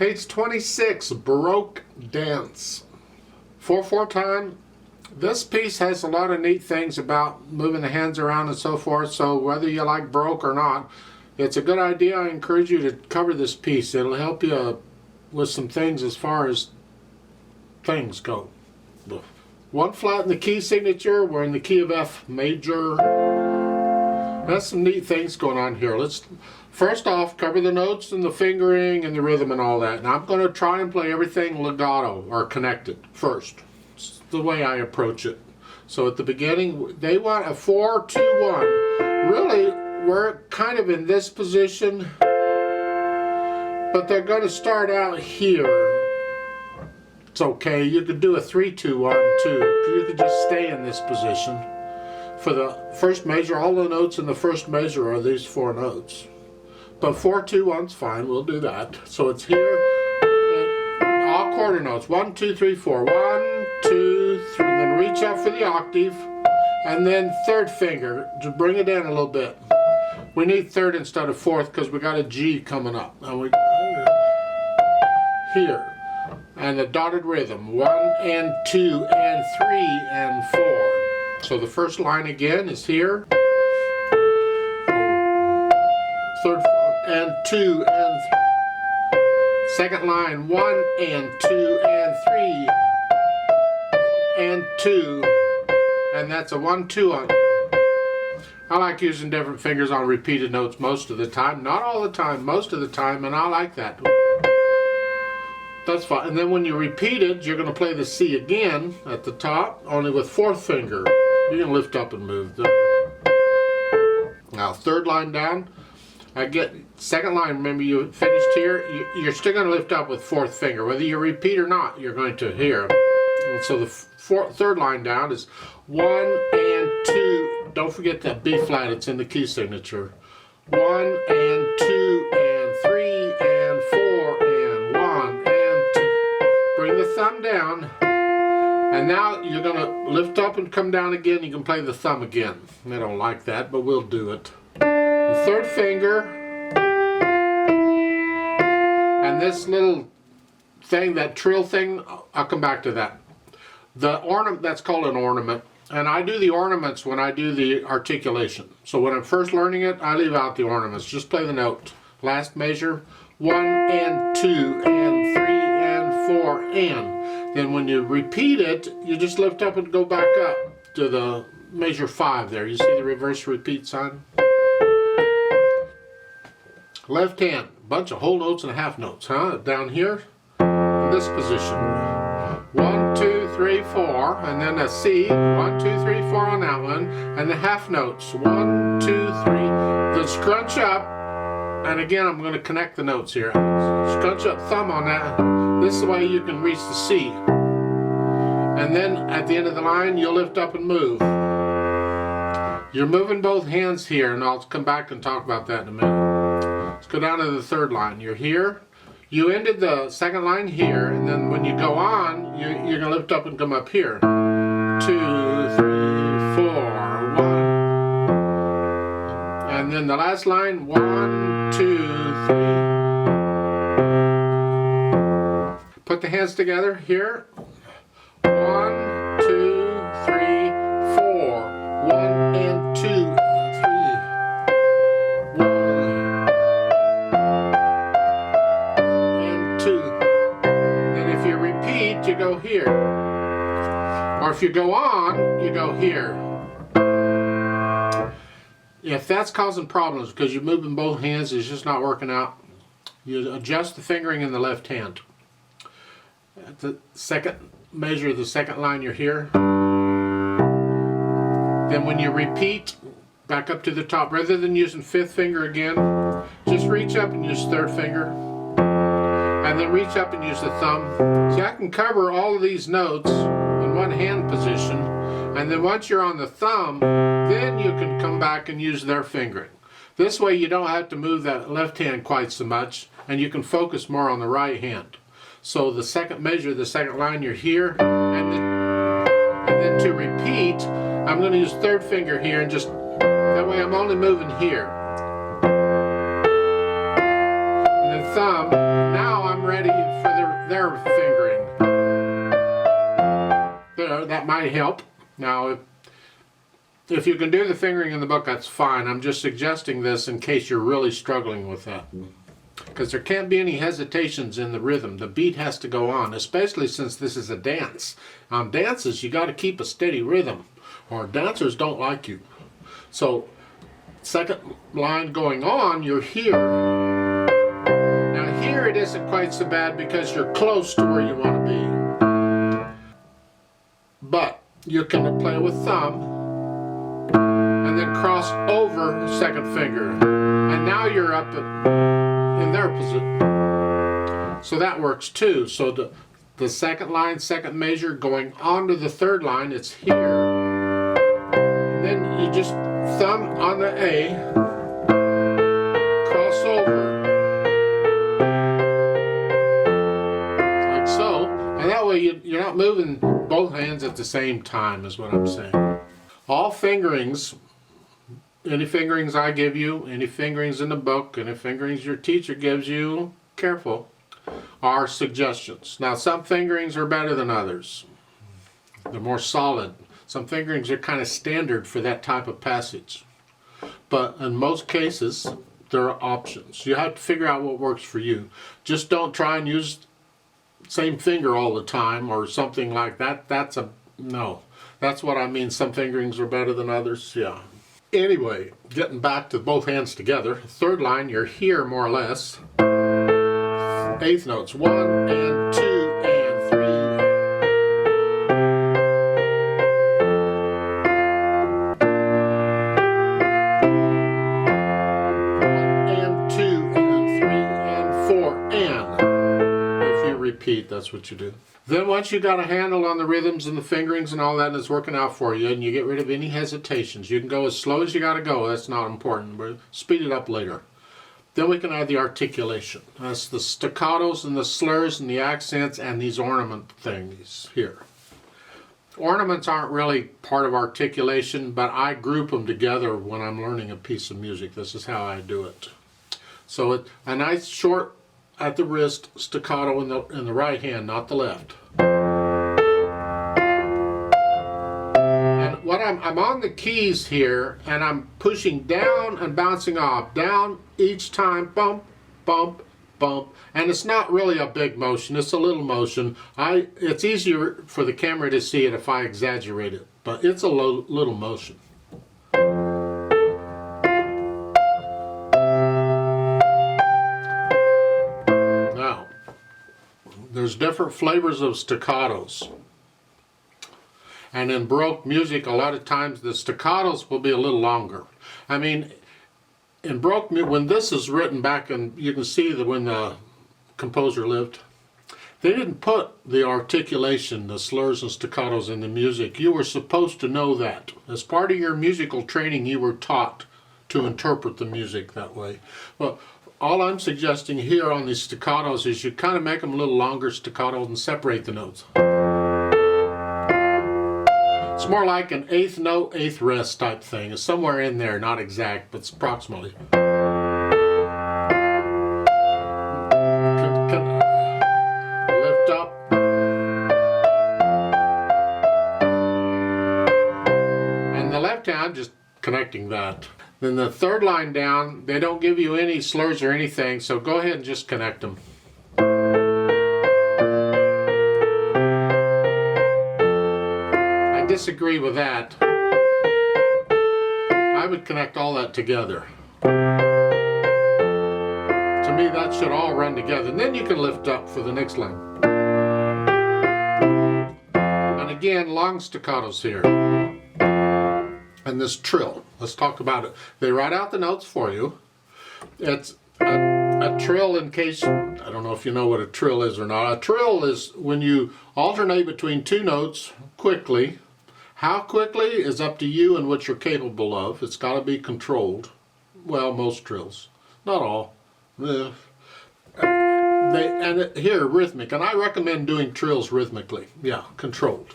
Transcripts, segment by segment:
Page 26, Baroque Dance. 4/4 time. This piece has a lot of neat things about moving the hands around and so forth, so whether you like Baroque or not, it's a good idea. I encourage you to cover this piece. It'll help you with some things as far as things go. One flat in the key signature. We're in the key of F major. That's some neat things going on here. Let's first off cover the notes and the fingering and the rhythm and all that. And I'm going to try and play everything legato or connected first. It's the way I approach it. So at the beginning, they want a 4-2-1. Really, we're kind of in this position, but they're going to start out here. It's okay. You could do a 3-2-1 too. You could just stay in this position. For the first measure, all the notes in the first measure are these 4 notes. But 4-2-1's fine, we'll do that. So it's here, all quarter notes. 1, 2, 3, 4. 1, 2, 3. Then reach up for the octave. And then third finger to bring it in a little bit. We need third instead of fourth because we got a G coming up. And we here. And the dotted rhythm. 1 and 2 and 3 and 4. So the first line again is here. Third and 2 and 3. Second line 1 and 2 and 3 and 2. And that's a 1-2 on. I like using different fingers on repeated notes most of the time. Not all the time, most of the time, and I like that. That's fine. And then when you repeat it, you're going to play the C again at the top, only with fourth finger. You can lift up and move. Now, third line down. I get second line. Remember, you finished here. You're still going to lift up with fourth finger, whether you repeat or not. You're going to hear. And so the third line down is 1 and 2. Don't forget that B flat. It's in the key signature. 1 and 2 and 3 and 4 and 1 and 2. Bring the thumb down. And now you're going to lift up and come down again. You can play the thumb again. I don't like that, but we'll do it. The third finger. And this little thing, that trill thing, I'll come back to that. The ornament, that's called an ornament. And I do the ornaments when I do the articulation. So when I'm first learning it, I leave out the ornaments. Just play the note. Last measure. 1 and 2 and 3 and 4 and. Then when you repeat it, you just lift up and go back up to the measure 5 there. You see the reverse repeat sign? Left hand, bunch of whole notes and half notes, huh? Down here, in this position. 1, 2, 3, 4, and then a C. 1, 2, 3, 4 on that one, and the half notes. 1, 2, 3. Then scrunch up, and again I'm going to connect the notes here. Scrunch up thumb on that. This is the way you can reach the C. And then at the end of the line, you'll lift up and move. You're moving both hands here, and I'll come back and talk about that in a minute. Let's go down to the third line. You're here. You ended the second line here, and then when you go on, you're going to lift up and come up here. 2, 3, 4, 1. And then the last line, 1, 2, 3. Put the hands together here. 1, 2, 3, 4. 1 and 2, 3. 1 and 2. And if you repeat, you go here. Or if you go on, you go here. If that's causing problems because you're moving both hands, it's just not working out, you adjust the fingering in the left hand. At the second measure, the second line, you're here. Then when you repeat, back up to the top. Rather than using fifth finger again, just reach up and use third finger. And then reach up and use the thumb. See, I can cover all of these notes in one hand position. And then once you're on the thumb, then you can come back and use their fingering. This way you don't have to move that left hand quite so much, and you can focus more on the right hand. So the second measure, the second line, you're here, and then to repeat, I'm going to use third finger here, and just that way I'm only moving here. And then thumb. Now I'm ready for their fingering. There, that might help. Now, if you can do the fingering in the book, that's fine. I'm just suggesting this in case you're really struggling with that. Because there can't be any hesitations in the rhythm. The beat has to go on, especially since this is a dance. On dances, you got to keep a steady rhythm, or dancers don't like you. So, second line going on, you're here. Now here it isn't quite so bad because you're close to where you want to be. But you can play with thumb, and then cross over second finger. And now you're up in their position. So that works too. So the second line, second measure, going on to the third line, it's here. And then you just thumb on the A, cross over, like so. And that way you're not moving both hands at the same time, is what I'm saying. All fingerings, any fingerings I give you, any fingerings in the book, any fingerings your teacher gives you, careful, are suggestions. Now some fingerings are better than others. They're more solid. Some fingerings are kind of standard for that type of passage. But in most cases, there are options. You have to figure out what works for you. Just don't try and use the same finger all the time or something like that. That's a no. That's what I mean. Some fingerings are better than others. Yeah. Anyway, getting back to both hands together. Third line, you're here more or less. Eighth notes, 1 and 2 and 3. 1 and 2 and 3 and 4 and. If you repeat, that's what you do. Then once you got a handle on the rhythms and the fingerings and all that, and it's working out for you, and you get rid of any hesitations, you can go as slow as you got to go. That's not important, but speed it up later. Then we can add the articulation. That's the staccatos and the slurs and the accents and these ornament things here. Ornaments aren't really part of articulation, but I group them together when I'm learning a piece of music. This is how I do it. So a nice short at the wrist staccato in the right hand, not the left. And what I'm on the keys here, and I'm pushing down and bouncing off, down each time, bump, bump, bump. And it's not really a big motion, it's a little motion. It's easier for the camera to see it if I exaggerate it, but it's a little motion. Now, there's different flavors of staccatos. And in Baroque music, a lot of times the staccatos will be a little longer. I mean, in Baroque music, when this is written back, and you can see that when the composer lived, they didn't put the articulation, the slurs and staccatos in the music. You were supposed to know that. As part of your musical training, you were taught to interpret the music that way. Well, all I'm suggesting here on these staccatos is you kind of make them a little longer staccatos and separate the notes. It's more like an eighth note, eighth rest type thing. It's somewhere in there, not exact, but it's approximately. Lift up. And the left hand, just connecting that. Then the third line down, they don't give you any slurs or anything, so go ahead and just connect them. Disagree with that. I would connect all that together. To me, that should all run together. And then you can lift up for the next line. And again, long staccatos here. And this trill. Let's talk about it. They write out the notes for you. It's a trill, in case, I don't know if you know what a trill is or not. A trill is when you alternate between two notes quickly. How quickly is up to you and what you're capable of. It's got to be controlled. Well, most trills. Not all. Here, rhythmic. And I recommend doing trills rhythmically. Yeah, controlled.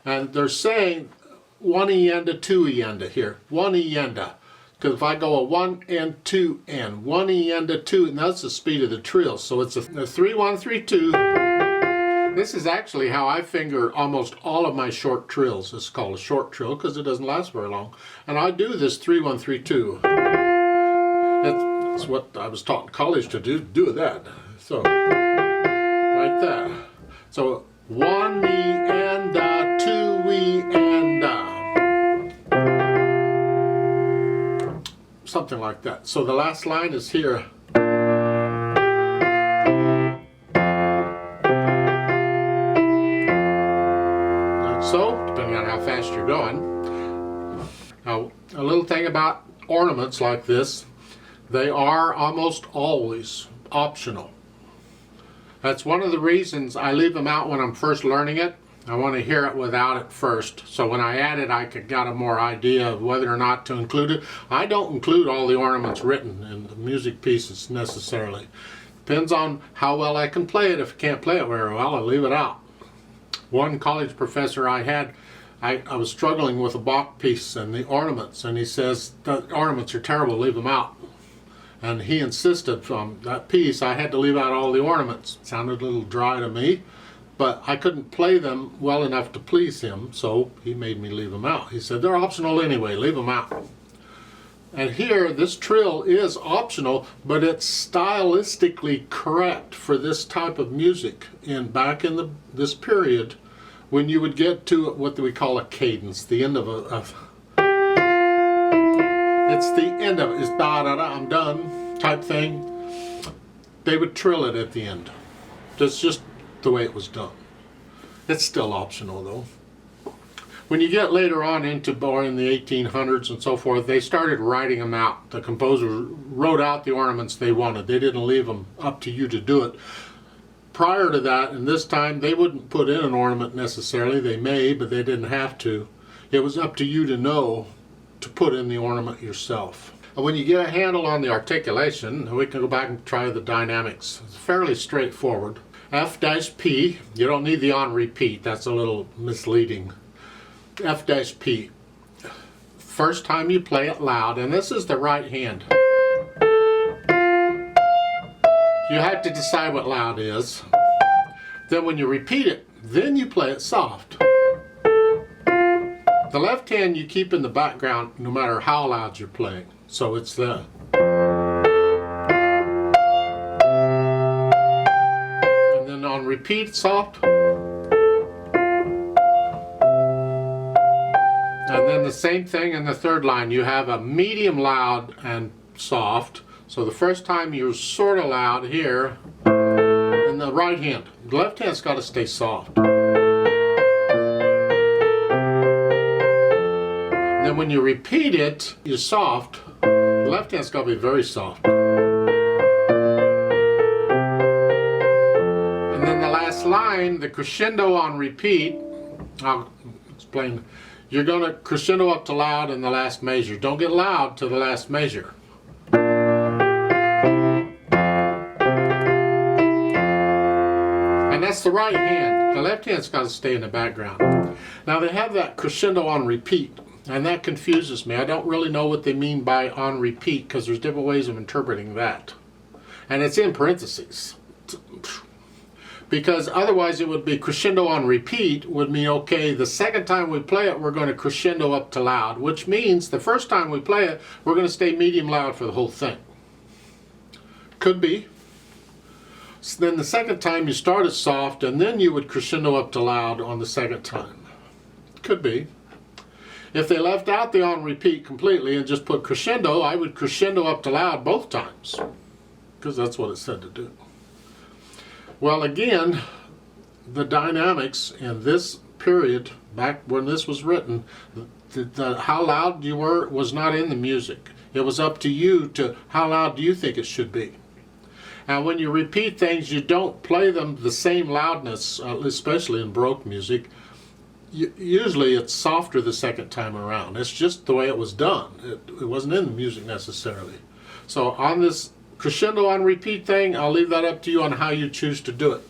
And they're saying 1 ienda, 2 ienda here. 1 ienda. Because if I go a 1 and 2 and 1 E and a 2, and that's the speed of the trill. So it's a 3 1 3 2. This is actually how I finger almost all of my short trills. It's called a short trill because it doesn't last very long. And I do this 3 1 3 2. That's what I was taught in college to do that. So like that. So 1 E and a, 2 E and a. Something like that. So the last line is here. Like so, depending on how fast you're going. Now, a little thing about ornaments like this, they are almost always optional. That's one of the reasons I leave them out when I'm first learning it. I want to hear it without it first. So when I add it, I could get a more idea of whether or not to include it. I don't include all the ornaments written in the music pieces necessarily. Depends on how well I can play it. If I can't play it very well, I leave it out. One college professor I had, I was struggling with a Bach piece and the ornaments, and he says, the ornaments are terrible, leave them out. And he insisted from that piece I had to leave out all the ornaments. It sounded a little dry to me, but I couldn't play them well enough to please him, so he made me leave them out. He said, they're optional anyway, leave them out. And here, this trill is optional, but it's stylistically correct for this type of music. And back in this period, when you would get to what we call a cadence, the end of it's the end of it. It's da da da, I'm done type thing. They would trill it at the end. That's just the way it was done. It's still optional though. When you get later on into more in the 1800s and so forth, they started writing them out. The composer wrote out the ornaments they wanted. They didn't leave them up to you to do it. Prior to that, and this time, they wouldn't put in an ornament necessarily. They may, but they didn't have to. It was up to you to know to put in the ornament yourself. And when you get a handle on the articulation, we can go back and try the dynamics. It's fairly straightforward. F-P, you don't need the on repeat. That's a little misleading. F-P. First time you play it loud, and this is the right hand. You have to decide what loud is. Then when you repeat it, then you play it soft. The left hand you keep in the background no matter how loud you're playing. So it's the. And then on repeat, soft. And then the same thing in the third line. You have a medium loud and soft. So the first time you're sort of loud here in the right hand. The left hand's got to stay soft. And then when you repeat it, you're soft. The left hand's got to be very soft. And then the last line, the crescendo on repeat, I'll explain. You're going to crescendo up to loud in the last measure. Don't get loud to the last measure. And that's the right hand. The left hand's got to stay in the background. Now they have that crescendo on repeat, and that confuses me. I don't really know what they mean by on repeat because there's different ways of interpreting that. And it's in parentheses. Because otherwise it would be crescendo on repeat would mean, okay, the second time we play it, we're going to crescendo up to loud, which means the first time we play it, we're going to stay medium loud for the whole thing. Could be. So then the second time you start it soft, and then you would crescendo up to loud on the second time. Could be. If they left out the on repeat completely and just put crescendo, I would crescendo up to loud both times, because that's what it said to do. Well, again, the dynamics in this period, back when this was written, how loud you were was not in the music. It was up to you to how loud do you think it should be. And when you repeat things, you don't play them the same loudness, especially in Baroque music. Usually it's softer the second time around. It's just the way it was done. It wasn't in the music necessarily. So on this crescendo on repeat thing, I'll leave that up to you on how you choose to do it.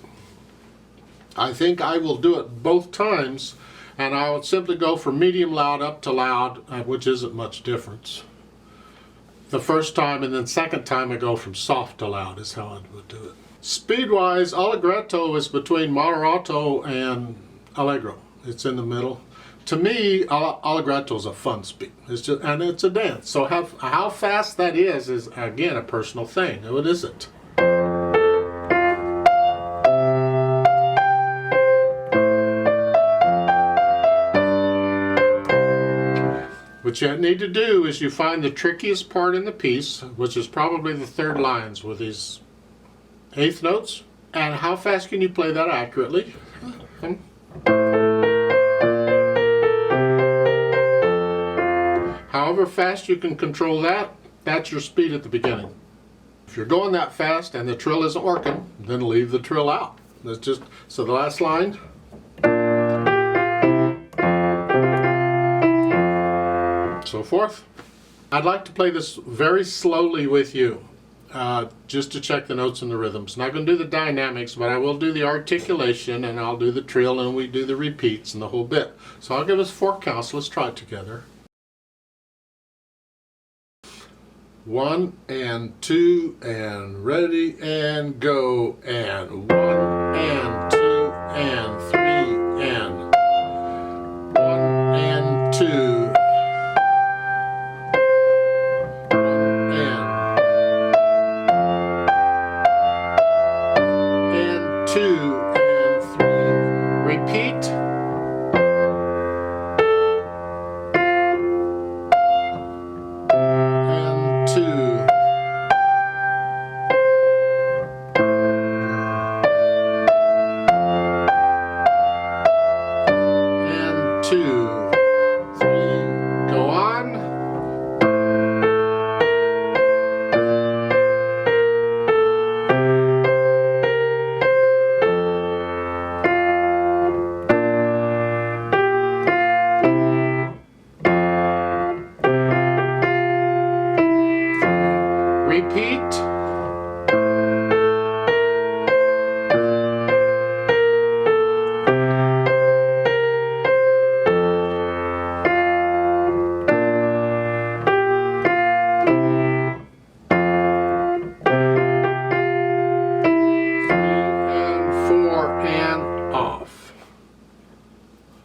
I think I will do it both times, and I would simply go from medium loud up to loud, which isn't much difference. the first time, and then second time I go from soft to loud is how I would do it. Speed-wise, allegretto is between moderato and allegro. It's in the middle. To me, allegretto is a fun speed. It's just, and it's a dance. So how fast that is again a personal thing. What is it? What you need to do is you find the trickiest part in the piece, which is probably the third lines with these eighth notes, and how fast can you play that accurately? However fast you can control that, that's your speed at the beginning. If you're going that fast and the trill isn't working, then leave the trill out. That's just, so the last line. So forth. I'd like to play this very slowly with you, just to check the notes and the rhythms. Not going to do the dynamics, but I will do the articulation, and I'll do the trill, and we do the repeats and the whole bit. So I'll give us 4 counts. Let's try it together. 1 and 2 and ready and go, and 1 and 2 and 3 and 1 and 2. Repeat.